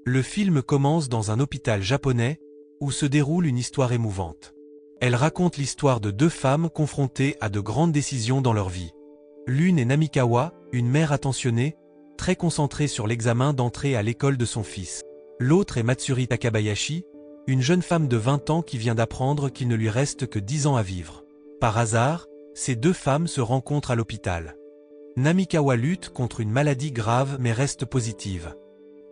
Le film commence dans un hôpital japonais, où se déroule une histoire émouvante. Elle raconte l'histoire de deux femmes confrontées à de grandes décisions dans leur vie. L'une est Namikawa, une mère attentionnée, très concentrée sur l'examen d'entrée à l'école de son fils. L'autre est Matsuri Takabayashi, une jeune femme de 20 ans qui vient d'apprendre qu'il ne lui reste que 10 ans à vivre. Par hasard, ces deux femmes se rencontrent à l'hôpital. Namikawa lutte contre une maladie grave mais reste positive.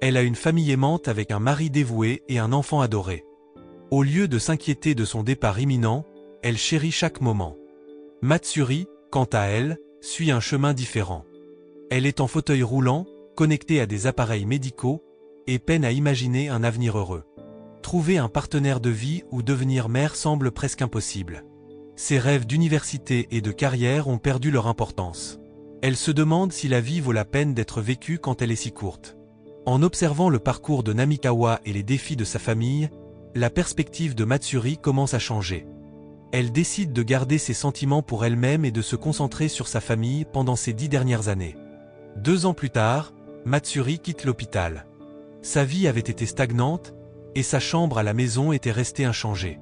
Elle a une famille aimante avec un mari dévoué et un enfant adoré. Au lieu de s'inquiéter de son départ imminent, elle chérit chaque moment. Matsuri, quant à elle, suit un chemin différent. Elle est en fauteuil roulant, connectée à des appareils médicaux, et peine à imaginer un avenir heureux. Trouver un partenaire de vie ou devenir mère semble presque impossible. Ses rêves d'université et de carrière ont perdu leur importance. Elle se demande si la vie vaut la peine d'être vécue quand elle est si courte. En observant le parcours de Namikawa et les défis de sa famille, la perspective de Matsuri commence à changer. Elle décide de garder ses sentiments pour elle-même et de se concentrer sur sa famille pendant ces 10 dernières années. 2 ans plus tard, Matsuri quitte l'hôpital. Sa vie avait été stagnante, et sa chambre à la maison était restée inchangée.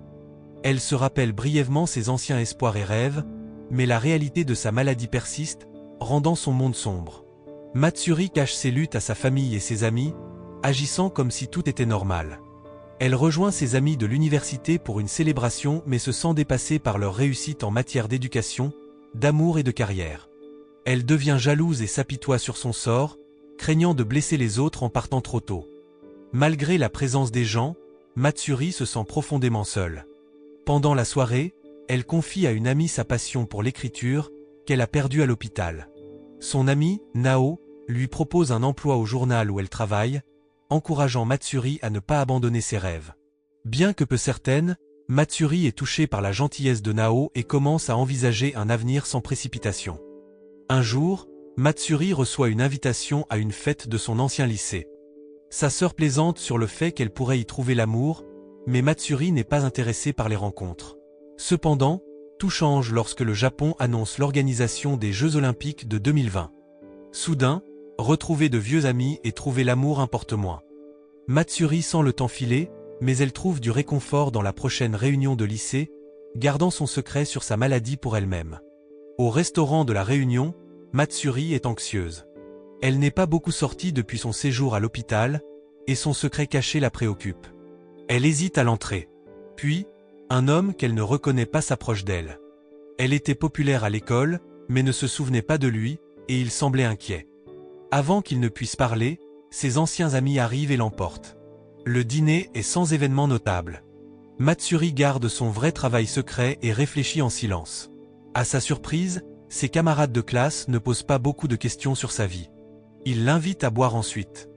Elle se rappelle brièvement ses anciens espoirs et rêves, mais la réalité de sa maladie persiste, rendant son monde sombre. Matsuri cache ses luttes à sa famille et ses amis, agissant comme si tout était normal. Elle rejoint ses amis de l'université pour une célébration mais se sent dépassée par leur réussite en matière d'éducation, d'amour et de carrière. Elle devient jalouse et s'apitoie sur son sort, craignant de blesser les autres en partant trop tôt. Malgré la présence des gens, Matsuri se sent profondément seule. Pendant la soirée, elle confie à une amie sa passion pour l'écriture, qu'elle a perdue à l'hôpital. Son amie, Nao, lui propose un emploi au journal où elle travaille, encourageant Matsuri à ne pas abandonner ses rêves. Bien que peu certaine, Matsuri est touchée par la gentillesse de Nao et commence à envisager un avenir sans précipitation. Un jour, Matsuri reçoit une invitation à une fête de son ancien lycée. Sa sœur plaisante sur le fait qu'elle pourrait y trouver l'amour, mais Matsuri n'est pas intéressée par les rencontres. Cependant, tout change lorsque le Japon annonce l'organisation des Jeux Olympiques de 2020. Soudain, retrouver de vieux amis et trouver l'amour importe moins. Matsuri sent le temps filer, mais elle trouve du réconfort dans la prochaine réunion de lycée, gardant son secret sur sa maladie pour elle-même. Au restaurant de la réunion, Matsuri est anxieuse. Elle n'est pas beaucoup sortie depuis son séjour à l'hôpital, et son secret caché la préoccupe. Elle hésite à l'entrée. Puis, un homme qu'elle ne reconnaît pas s'approche d'elle. Elle était populaire à l'école, mais ne se souvenait pas de lui, et il semblait inquiet. Avant qu'il ne puisse parler, ses anciens amis arrivent et l'emportent. Le dîner est sans événement notable. Matsuri garde son vrai travail secret et réfléchit en silence. À sa surprise, ses camarades de classe ne posent pas beaucoup de questions sur sa vie. Ils l'invitent à boire ensuite.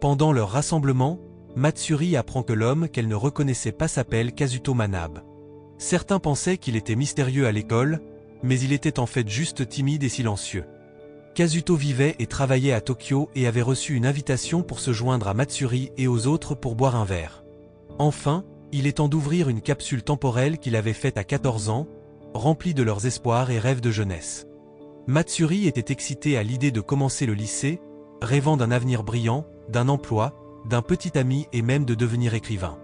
Pendant leur rassemblement, Matsuri apprend que l'homme qu'elle ne reconnaissait pas s'appelle Kazuto Manabe. Certains pensaient qu'il était mystérieux à l'école, mais il était en fait juste timide et silencieux. Kazuto vivait et travaillait à Tokyo et avait reçu une invitation pour se joindre à Matsuri et aux autres pour boire un verre. Enfin, il est temps d'ouvrir une capsule temporelle qu'il avait faite à 14 ans, remplie de leurs espoirs et rêves de jeunesse. Matsuri était excitée à l'idée de commencer le lycée, rêvant d'un avenir brillant, d'un emploi, d'un petit ami et même de devenir écrivain.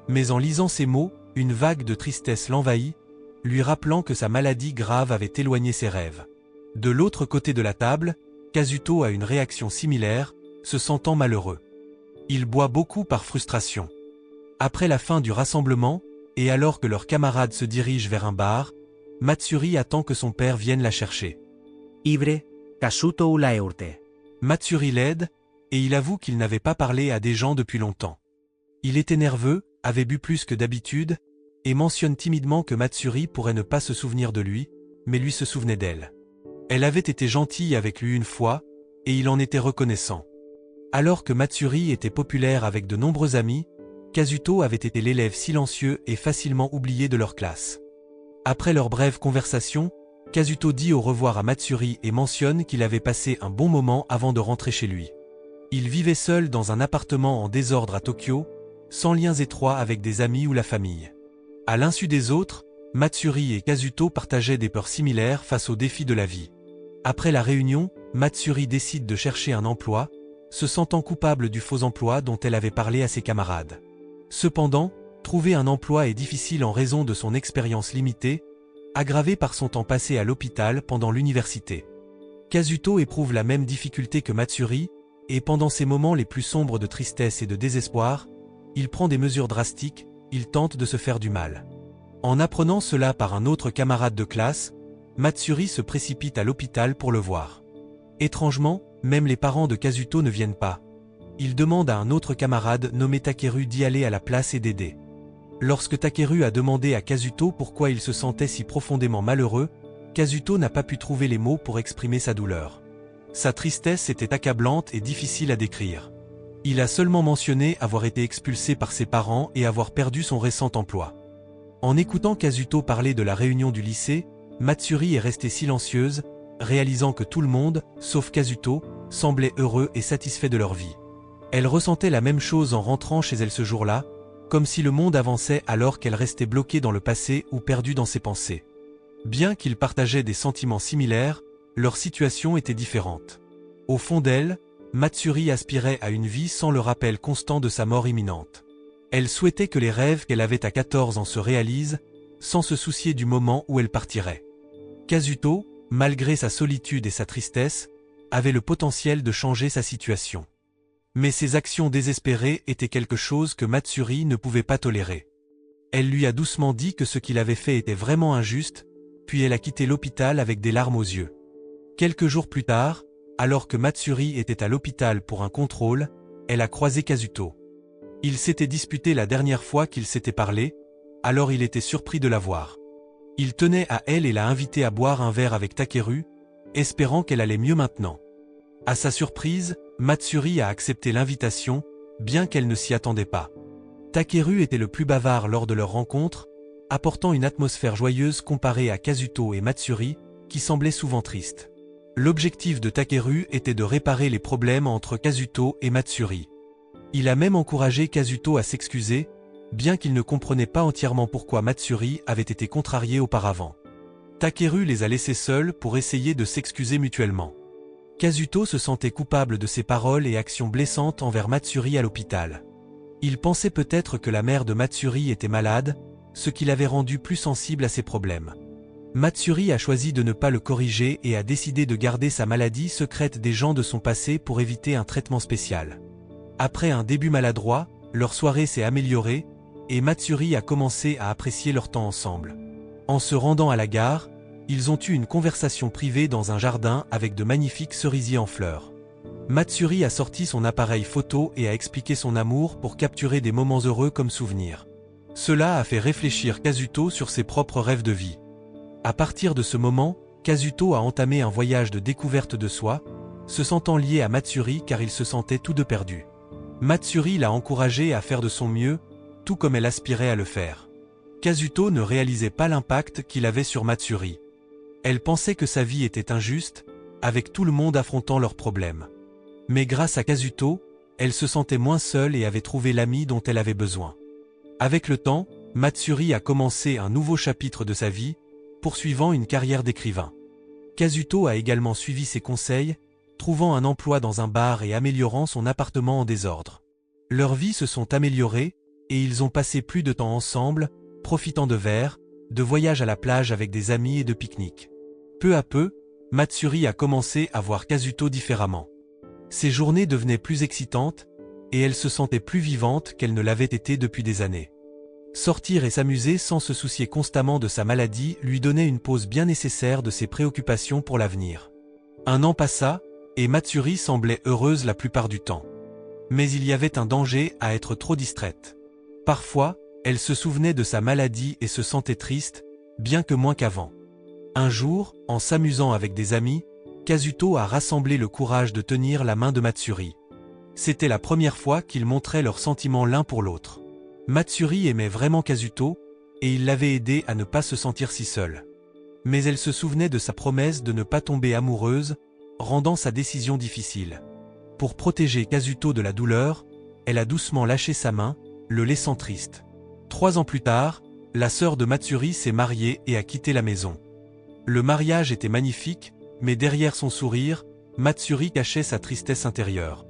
Mais en lisant ces mots, une vague de tristesse l'envahit, lui rappelant que sa maladie grave avait éloigné ses rêves. De l'autre côté de la table, Kazuto a une réaction similaire, se sentant malheureux. Il boit beaucoup par frustration. Après la fin du rassemblement, et alors que leurs camarades se dirigent vers un bar, Matsuri attend que son père vienne la chercher. Ibre, Kazuto ulaeurte. Matsuri l'aide, et il avoue qu'il n'avait pas parlé à des gens depuis longtemps. Il était nerveux, avait bu plus que d'habitude, et mentionne timidement que Matsuri pourrait ne pas se souvenir de lui, mais lui se souvenait d'elle. Elle avait été gentille avec lui une fois, et il en était reconnaissant. Alors que Matsuri était populaire avec de nombreux amis, Kazuto avait été l'élève silencieux et facilement oublié de leur classe. Après leur brève conversation, Kazuto dit au revoir à Matsuri et mentionne qu'il avait passé un bon moment avant de rentrer chez lui. Il vivait seul dans un appartement en désordre à Tokyo, sans liens étroits avec des amis ou la famille. À l'insu des autres, Matsuri et Kazuto partageaient des peurs similaires face aux défis de la vie. Après la réunion, Matsuri décide de chercher un emploi, se sentant coupable du faux emploi dont elle avait parlé à ses camarades. Cependant, trouver un emploi est difficile en raison de son expérience limitée, aggravée par son temps passé à l'hôpital pendant l'université. Kazuto éprouve la même difficulté que Matsuri, et pendant ces moments les plus sombres de tristesse et de désespoir, il prend des mesures drastiques, il tente de se faire du mal. En apprenant cela par un autre camarade de classe, Matsuri se précipite à l'hôpital pour le voir. Étrangement, même les parents de Kazuto ne viennent pas. Il demande à un autre camarade nommé Takeru d'y aller à la place et d'aider. Lorsque Takeru a demandé à Kazuto pourquoi il se sentait si profondément malheureux, Kazuto n'a pas pu trouver les mots pour exprimer sa douleur. Sa tristesse était accablante et difficile à décrire. Il a seulement mentionné avoir été expulsé par ses parents et avoir perdu son récent emploi. En écoutant Kazuto parler de la réunion du lycée, Matsuri est restée silencieuse, réalisant que tout le monde, sauf Kazuto, semblait heureux et satisfait de leur vie. Elle ressentait la même chose en rentrant chez elle ce jour-là, comme si le monde avançait alors qu'elle restait bloquée dans le passé ou perdue dans ses pensées. Bien qu'ils partageaient des sentiments similaires, leur situation était différente. Au fond d'elle, Matsuri aspirait à une vie sans le rappel constant de sa mort imminente. Elle souhaitait que les rêves qu'elle avait à 14 ans se réalisent, sans se soucier du moment où elle partirait. Kazuto, malgré sa solitude et sa tristesse, avait le potentiel de changer sa situation. Mais ses actions désespérées étaient quelque chose que Matsuri ne pouvait pas tolérer. Elle lui a doucement dit que ce qu'il avait fait était vraiment injuste, puis elle a quitté l'hôpital avec des larmes aux yeux. Quelques jours plus tard, alors que Matsuri était à l'hôpital pour un contrôle, elle a croisé Kazuto. Ils s'étaient disputés la dernière fois qu'ils s'étaient parlé, alors il était surpris de la voir. Il tenait à elle et l'a invitée à boire un verre avec Takeru, espérant qu'elle allait mieux maintenant. À sa surprise, Matsuri a accepté l'invitation, bien qu'elle ne s'y attendait pas. Takeru était le plus bavard lors de leur rencontre, apportant une atmosphère joyeuse comparée à Kazuto et Matsuri, qui semblaient souvent tristes. L'objectif de Takeru était de réparer les problèmes entre Kazuto et Matsuri. Il a même encouragé Kazuto à s'excuser, bien qu'il ne comprenait pas entièrement pourquoi Matsuri avait été contrarié auparavant. Takeru les a laissés seuls pour essayer de s'excuser mutuellement. Kazuto se sentait coupable de ses paroles et actions blessantes envers Matsuri à l'hôpital. Il pensait peut-être que la mère de Matsuri était malade, ce qui l'avait rendu plus sensible à ses problèmes. Matsuri a choisi de ne pas le corriger et a décidé de garder sa maladie secrète des gens de son passé pour éviter un traitement spécial. Après un début maladroit, leur soirée s'est améliorée, et Matsuri a commencé à apprécier leur temps ensemble. En se rendant à la gare, ils ont eu une conversation privée dans un jardin avec de magnifiques cerisiers en fleurs. Matsuri a sorti son appareil photo et a expliqué son amour pour capturer des moments heureux comme souvenir. Cela a fait réfléchir Kazuto sur ses propres rêves de vie. À partir de ce moment, Kazuto a entamé un voyage de découverte de soi, se sentant lié à Matsuri car ils se sentaient tous deux perdus. Matsuri l'a encouragé à faire de son mieux, tout comme elle aspirait à le faire. Kazuto ne réalisait pas l'impact qu'il avait sur Matsuri. Elle pensait que sa vie était injuste, avec tout le monde affrontant leurs problèmes. Mais grâce à Kazuto, elle se sentait moins seule et avait trouvé l'ami dont elle avait besoin. Avec le temps, Matsuri a commencé un nouveau chapitre de sa vie, poursuivant une carrière d'écrivain. Kazuto a également suivi ses conseils, trouvant un emploi dans un bar et améliorant son appartement en désordre. Leurs vies se sont améliorées, et ils ont passé plus de temps ensemble, profitant de verres, de voyages à la plage avec des amis et de pique-niques. Peu à peu, Matsuri a commencé à voir Kazuto différemment. Ses journées devenaient plus excitantes, et elle se sentait plus vivante qu'elle ne l'avait été depuis des années. Sortir et s'amuser sans se soucier constamment de sa maladie lui donnait une pause bien nécessaire de ses préoccupations pour l'avenir. Un an passa, et Matsuri semblait heureuse la plupart du temps. Mais il y avait un danger à être trop distraite. Parfois, elle se souvenait de sa maladie et se sentait triste, bien que moins qu'avant. Un jour, en s'amusant avec des amis, Kazuto a rassemblé le courage de tenir la main de Matsuri. C'était la première fois qu'ils montraient leurs sentiments l'un pour l'autre. Matsuri aimait vraiment Kazuto, et il l'avait aidé à ne pas se sentir si seule. Mais elle se souvenait de sa promesse de ne pas tomber amoureuse, rendant sa décision difficile. Pour protéger Kazuto de la douleur, elle a doucement lâché sa main, le laissant triste. 3 ans plus tard, la sœur de Matsuri s'est mariée et a quitté la maison. Le mariage était magnifique, mais derrière son sourire, Matsuri cachait sa tristesse intérieure.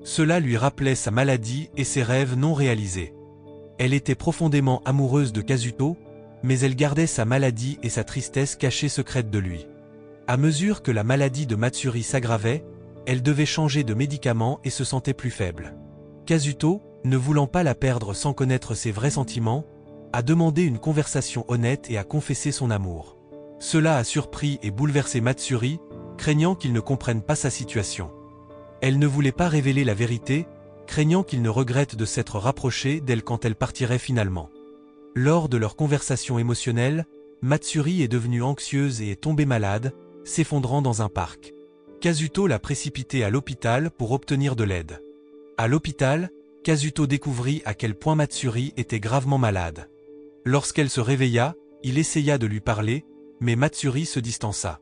Cela lui rappelait sa maladie et ses rêves non réalisés. Elle était profondément amoureuse de Kazuto, mais elle gardait sa maladie et sa tristesse cachées secrètes de lui. À mesure que la maladie de Matsuri s'aggravait, elle devait changer de médicament et se sentait plus faible. Kazuto, ne voulant pas la perdre sans connaître ses vrais sentiments, a demandé une conversation honnête et a confessé son amour. Cela a surpris et bouleversé Matsuri, craignant qu'il ne comprenne pas sa situation. Elle ne voulait pas révéler la vérité, craignant qu'il ne regrette de s'être rapproché d'elle quand elle partirait finalement. Lors de leur conversation émotionnelle, Matsuri est devenue anxieuse et est tombée malade, s'effondrant dans un parc. Kazuto l'a précipitée à l'hôpital pour obtenir de l'aide. À l'hôpital, Kazuto découvrit à quel point Matsuri était gravement malade. Lorsqu'elle se réveilla, il essaya de lui parler, mais Matsuri se distança.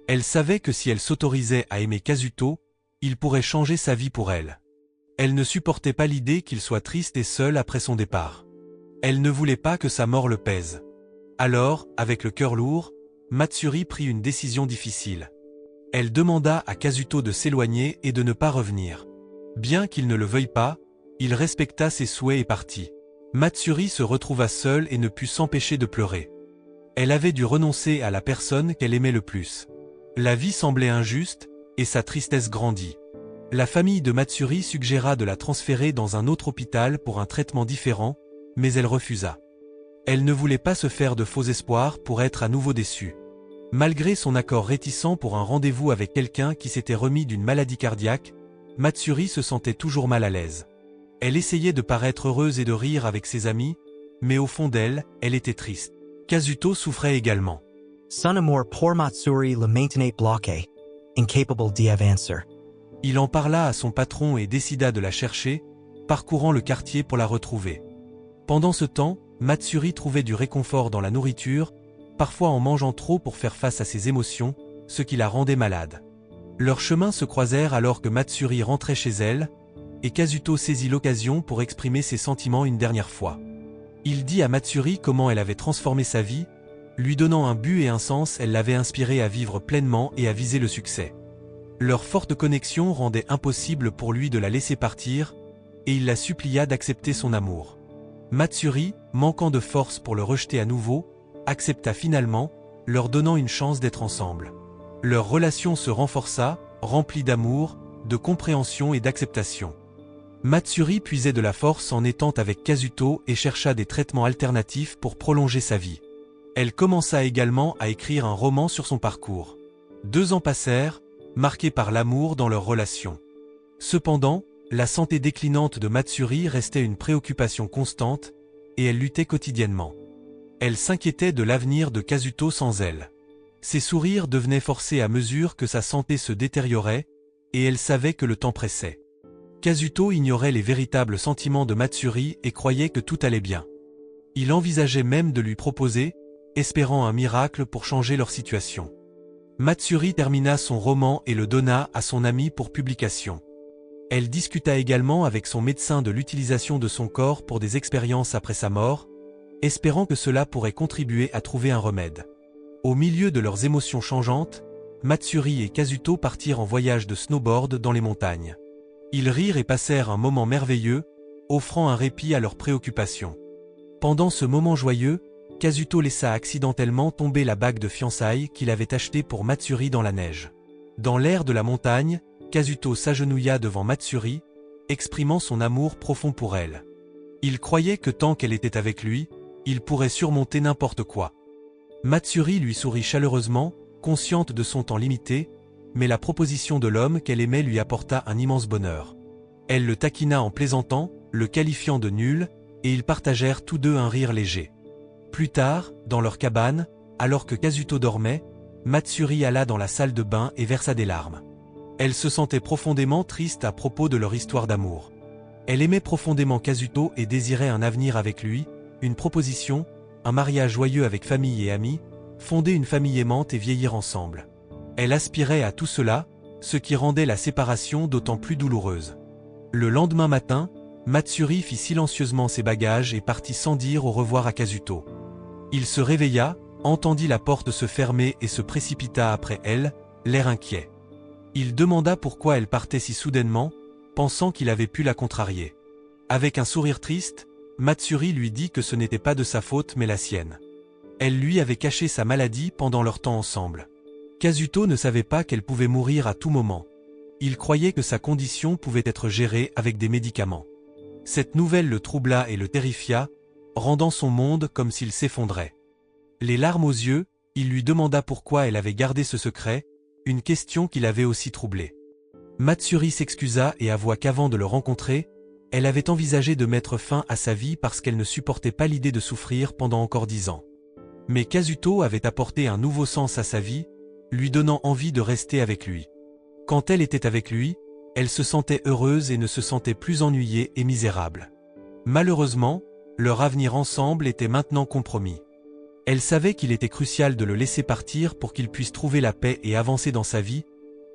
Elle savait que si elle s'autorisait à aimer Kazuto, il pourrait changer sa vie pour elle. Elle ne supportait pas l'idée qu'il soit triste et seul après son départ. Elle ne voulait pas que sa mort le pèse. Alors, avec le cœur lourd, Matsuri prit une décision difficile. Elle demanda à Kazuto de s'éloigner et de ne pas revenir. Bien qu'il ne le veuille pas, il respecta ses souhaits et partit. Matsuri se retrouva seule et ne put s'empêcher de pleurer. Elle avait dû renoncer à la personne qu'elle aimait le plus. La vie semblait injuste, et sa tristesse grandit. La famille de Matsuri suggéra de la transférer dans un autre hôpital pour un traitement différent, mais elle refusa. Elle ne voulait pas se faire de faux espoirs pour être à nouveau déçue. Malgré son accord réticent pour un rendez-vous avec quelqu'un qui s'était remis d'une maladie cardiaque, Matsuri se sentait toujours mal à l'aise. Elle essayait de paraître heureuse et de rire avec ses amis, mais au fond d'elle, elle était triste. Kazuto souffrait également. Son amour pour Matsuri le maintenait bloqué, incapable d'y avancer. Il en parla à son patron et décida de la chercher, parcourant le quartier pour la retrouver. Pendant ce temps, Matsuri trouvait du réconfort dans la nourriture, parfois en mangeant trop pour faire face à ses émotions, ce qui la rendait malade. Leurs chemins se croisèrent alors que Matsuri rentrait chez elle, et Kazuto saisit l'occasion pour exprimer ses sentiments une dernière fois. Il dit à Matsuri comment elle avait transformé sa vie, lui donnant un but et un sens, elle l'avait inspiré à vivre pleinement et à viser le succès. Leur forte connexion rendait impossible pour lui de la laisser partir, et il la supplia d'accepter son amour. Matsuri, manquant de force pour le rejeter à nouveau, accepta finalement, leur donnant une chance d'être ensemble. Leur relation se renforça, remplie d'amour, de compréhension et d'acceptation. Matsuri puisait de la force en étant avec Kazuto et chercha des traitements alternatifs pour prolonger sa vie. Elle commença également à écrire un roman sur son parcours. 2 ans passèrent, marqués par l'amour dans leur relation. Cependant, la santé déclinante de Matsuri restait une préoccupation constante, et elle luttait quotidiennement. Elle s'inquiétait de l'avenir de Kazuto sans elle. Ses sourires devenaient forcés à mesure que sa santé se détériorait, et elle savait que le temps pressait. Kazuto ignorait les véritables sentiments de Matsuri et croyait que tout allait bien. Il envisageait même de lui proposer, espérant un miracle pour changer leur situation. Matsuri termina son roman et le donna à son ami pour publication. Elle discuta également avec son médecin de l'utilisation de son corps pour des expériences après sa mort, espérant que cela pourrait contribuer à trouver un remède. Au milieu de leurs émotions changeantes, Matsuri et Kazuto partirent en voyage de snowboard dans les montagnes. Ils rirent et passèrent un moment merveilleux, offrant un répit à leurs préoccupations. Pendant ce moment joyeux, Kazuto laissa accidentellement tomber la bague de fiançailles qu'il avait achetée pour Matsuri dans la neige. Dans l'air de la montagne, Kazuto s'agenouilla devant Matsuri, exprimant son amour profond pour elle. Il croyait que tant qu'elle était avec lui, il pourrait surmonter n'importe quoi. Matsuri lui sourit chaleureusement, consciente de son temps limité, mais la proposition de l'homme qu'elle aimait lui apporta un immense bonheur. Elle le taquina en plaisantant, le qualifiant de nul, et ils partagèrent tous deux un rire léger. Plus tard, dans leur cabane, alors que Kazuto dormait, Matsuri alla dans la salle de bain et versa des larmes. Elle se sentait profondément triste à propos de leur histoire d'amour. Elle aimait profondément Kazuto et désirait un avenir avec lui, une proposition, un mariage joyeux avec famille et amis, fonder une famille aimante et vieillir ensemble. Elle aspirait à tout cela, ce qui rendait la séparation d'autant plus douloureuse. Le lendemain matin, Matsuri fit silencieusement ses bagages et partit sans dire au revoir à Kazuto. Il se réveilla, entendit la porte se fermer et se précipita après elle, l'air inquiet. Il demanda pourquoi elle partait si soudainement, pensant qu'il avait pu la contrarier. Avec un sourire triste, Matsuri lui dit que ce n'était pas de sa faute mais la sienne. Elle lui avait caché sa maladie pendant leur temps ensemble. Kazuto ne savait pas qu'elle pouvait mourir à tout moment. Il croyait que sa condition pouvait être gérée avec des médicaments. Cette nouvelle le troubla et le terrifia, rendant son monde comme s'il s'effondrait. Les larmes aux yeux, il lui demanda pourquoi elle avait gardé ce secret, une question qui l'avait aussi troublé. Matsuri s'excusa et avoua qu'avant de le rencontrer, elle avait envisagé de mettre fin à sa vie parce qu'elle ne supportait pas l'idée de souffrir pendant encore 10 ans. Mais Kazuto avait apporté un nouveau sens à sa vie, lui donnant envie de rester avec lui. Quand elle était avec lui, elle se sentait heureuse et ne se sentait plus ennuyée et misérable. Malheureusement, leur avenir ensemble était maintenant compromis. Elle savait qu'il était crucial de le laisser partir pour qu'il puisse trouver la paix et avancer dans sa vie,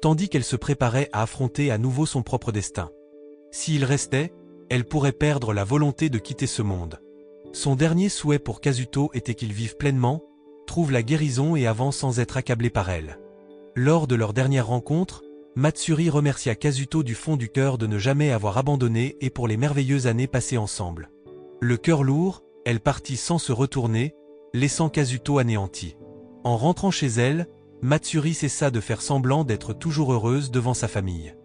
tandis qu'elle se préparait à affronter à nouveau son propre destin. S'il restait, elle pourrait perdre la volonté de quitter ce monde. Son dernier souhait pour Kazuto était qu'il vive pleinement, trouve la guérison et avance sans être accablé par elle. Lors de leur dernière rencontre, Matsuri remercia Kazuto du fond du cœur de ne jamais avoir abandonné et pour les merveilleuses années passées ensemble. Le cœur lourd, elle partit sans se retourner, laissant Kazuto anéanti. En rentrant chez elle, Matsuri cessa de faire semblant d'être toujours heureuse devant sa famille.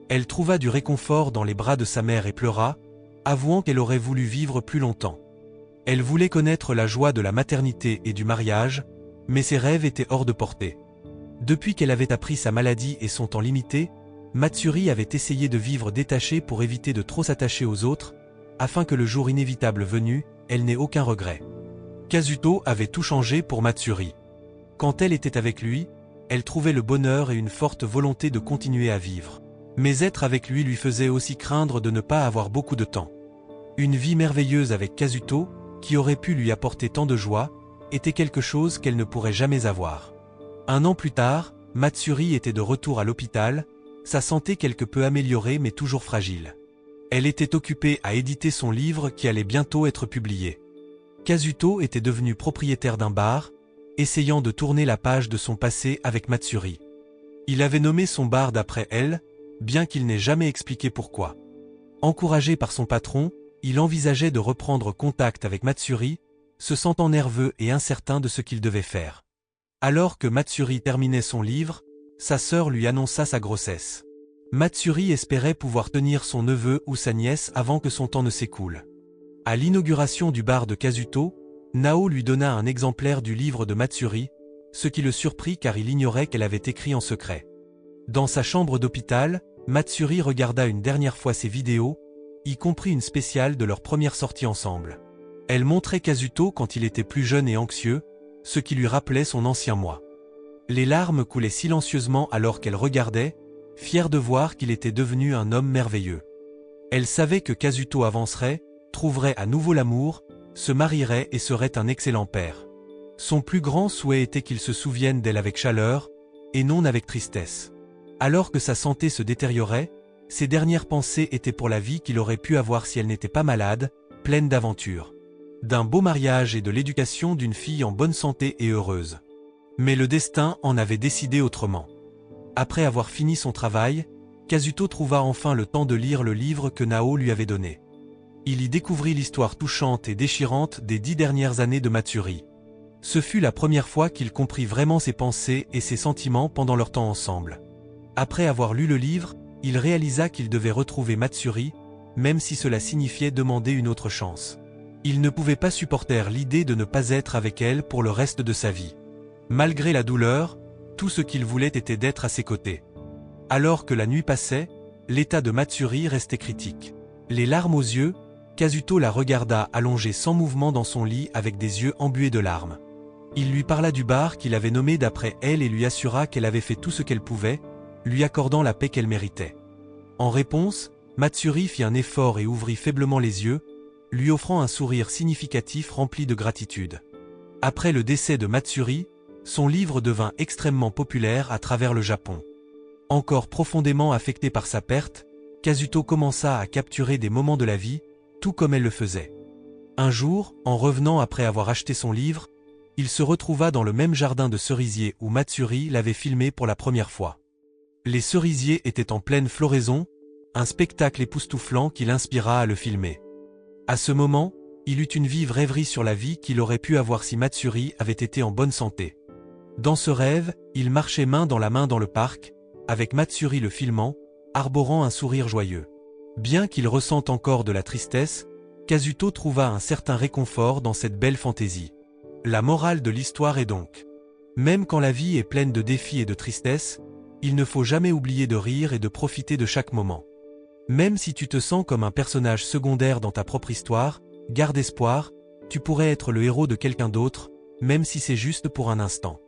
Elle trouva du réconfort dans les bras de sa mère et pleura, avouant qu'elle aurait voulu vivre plus longtemps. Elle voulait connaître la joie de la maternité et du mariage, mais ses rêves étaient hors de portée. Depuis qu'elle avait appris sa maladie et son temps limité, Matsuri avait essayé de vivre détachée pour éviter de trop s'attacher aux autres, afin que le jour inévitable venu, elle n'ait aucun regret. Kazuto avait tout changé pour Matsuri. Quand elle était avec lui, elle trouvait le bonheur et une forte volonté de continuer à vivre. Mais être avec lui faisait aussi craindre de ne pas avoir beaucoup de temps. Une vie merveilleuse avec Kazuto, qui aurait pu lui apporter tant de joie, était quelque chose qu'elle ne pourrait jamais avoir. 1 an plus tard, Matsuri était de retour à l'hôpital, sa santé quelque peu améliorée mais toujours fragile. Elle était occupée à éditer son livre qui allait bientôt être publié. Kazuto était devenu propriétaire d'un bar, essayant de tourner la page de son passé avec Matsuri. Il avait nommé son bar d'après elle, bien qu'il n'ait jamais expliqué pourquoi. Encouragé par son patron, il envisageait de reprendre contact avec Matsuri, se sentant nerveux et incertain de ce qu'il devait faire. Alors que Matsuri terminait son livre, sa sœur lui annonça sa grossesse. Matsuri espérait pouvoir tenir son neveu ou sa nièce avant que son temps ne s'écoule. À l'inauguration du bar de Kazuto, Nao lui donna un exemplaire du livre de Matsuri, ce qui le surprit car il ignorait qu'elle avait écrit en secret. Dans sa chambre d'hôpital, Matsuri regarda une dernière fois ses vidéos, y compris une spéciale de leur première sortie ensemble. Elle montrait Kazuto quand il était plus jeune et anxieux, ce qui lui rappelait son ancien moi. Les larmes coulaient silencieusement alors qu'elle regardait, fière de voir qu'il était devenu un homme merveilleux. Elle savait que Kazuto avancerait, trouverait à nouveau l'amour, se marierait et serait un excellent père. Son plus grand souhait était qu'il se souvienne d'elle avec chaleur, et non avec tristesse. Alors que sa santé se détériorait, ses dernières pensées étaient pour la vie qu'il aurait pu avoir si elle n'était pas malade, pleine d'aventures. D'un beau mariage et de l'éducation d'une fille en bonne santé et heureuse. Mais le destin en avait décidé autrement. Après avoir fini son travail, Kazuto trouva enfin le temps de lire le livre que Nao lui avait donné. Il y découvrit l'histoire touchante et déchirante des 10 dernières années de Matsuri. Ce fut la première fois qu'il comprit vraiment ses pensées et ses sentiments pendant leur temps ensemble. Après avoir lu le livre, il réalisa qu'il devait retrouver Matsuri, même si cela signifiait demander une autre chance. Il ne pouvait pas supporter l'idée de ne pas être avec elle pour le reste de sa vie. Malgré la douleur, tout ce qu'il voulait était d'être à ses côtés. Alors que la nuit passait, l'état de Matsuri restait critique. Les larmes aux yeux, Kazuto la regarda allongée sans mouvement dans son lit avec des yeux embués de larmes. Il lui parla du bar qu'il avait nommé d'après elle et lui assura qu'elle avait fait tout ce qu'elle pouvait, lui accordant la paix qu'elle méritait. En réponse, Matsuri fit un effort et ouvrit faiblement les yeux, lui offrant un sourire significatif rempli de gratitude. Après le décès de Matsuri, son livre devint extrêmement populaire à travers le Japon. Encore profondément affecté par sa perte, Kazuto commença à capturer des moments de la vie, tout comme elle le faisait. Un jour, en revenant après avoir acheté son livre, il se retrouva dans le même jardin de cerisiers où Matsuri l'avait filmé pour la première fois. Les cerisiers étaient en pleine floraison, un spectacle époustouflant qui l'inspira à le filmer. À ce moment, il eut une vive rêverie sur la vie qu'il aurait pu avoir si Matsuri avait été en bonne santé. Dans ce rêve, il marchait main dans le parc, avec Matsuri le filmant, arborant un sourire joyeux. Bien qu'il ressente encore de la tristesse, Kazuto trouva un certain réconfort dans cette belle fantaisie. La morale de l'histoire est donc: même quand la vie est pleine de défis et de tristesse, il ne faut jamais oublier de rire et de profiter de chaque moment. Même si tu te sens comme un personnage secondaire dans ta propre histoire, garde espoir, tu pourrais être le héros de quelqu'un d'autre, même si c'est juste pour un instant.